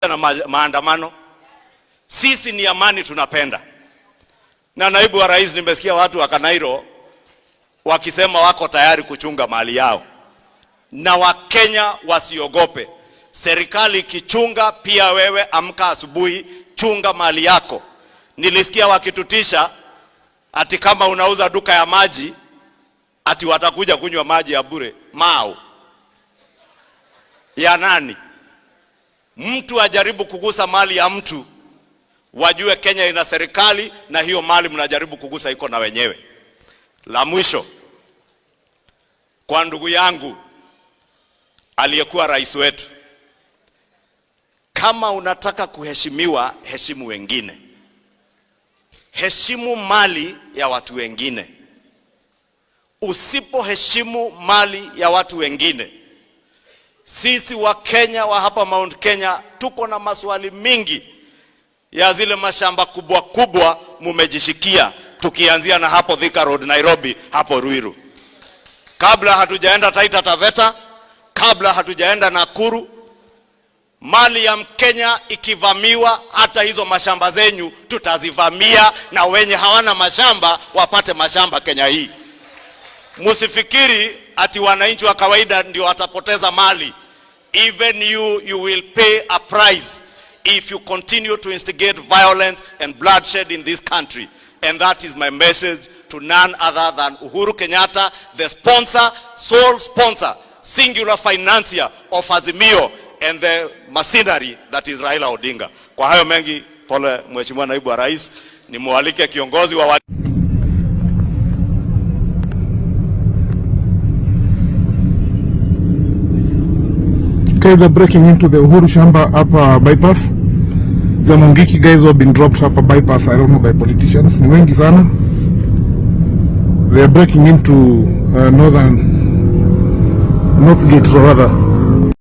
na maandamano. Sisi ni amani tunapenda. Na naibu wa rais, nimesikia watu wa Kanairo wakisema wako tayari kuchunga mali yao. Na Wakenya wasiogope. Serikali ikichunga, pia wewe amka asubuhi chunga mali yako. Nilisikia wakitutisha ati kama unauza duka ya maji ati watakuja kunywa maji ya bure. Mao ya nani? Mtu ajaribu kugusa mali ya mtu, wajue Kenya ina serikali na hiyo mali mnajaribu kugusa iko na wenyewe. La mwisho, kwa ndugu yangu aliyekuwa rais wetu, kama unataka kuheshimiwa, heshimu wengine. Heshimu mali ya watu wengine. Usipoheshimu mali ya watu wengine, sisi wa Kenya wa hapa Mount Kenya tuko na maswali mingi ya zile mashamba kubwa kubwa mumejishikia, tukianzia na hapo Thika Road Nairobi, hapo Ruiru. Kabla hatujaenda Taita Taveta, kabla hatujaenda Nakuru, mali ya Mkenya ikivamiwa, hata hizo mashamba zenyu tutazivamia, na wenye hawana mashamba wapate mashamba Kenya hii. Musifikiri ati wananchi wa kawaida ndio watapoteza mali. Even you will pay a price if you continue to instigate violence and bloodshed in this country. And that is my message to none other than Uhuru Kenyatta, the sponsor, sole sponsor, singular financier of Azimio, and the mercenary that is Raila Odinga. Kwa hayo mengi, pole Mheshimiwa Naibu wa Rais, nimualike kiongozi wa guys are breaking into the Uhuru Shamba upper bypass. The Mungiki guys who have been dropped upper bypass, I don't know, by politicians. Ni wengi sana. They are breaking into North Gate, or rather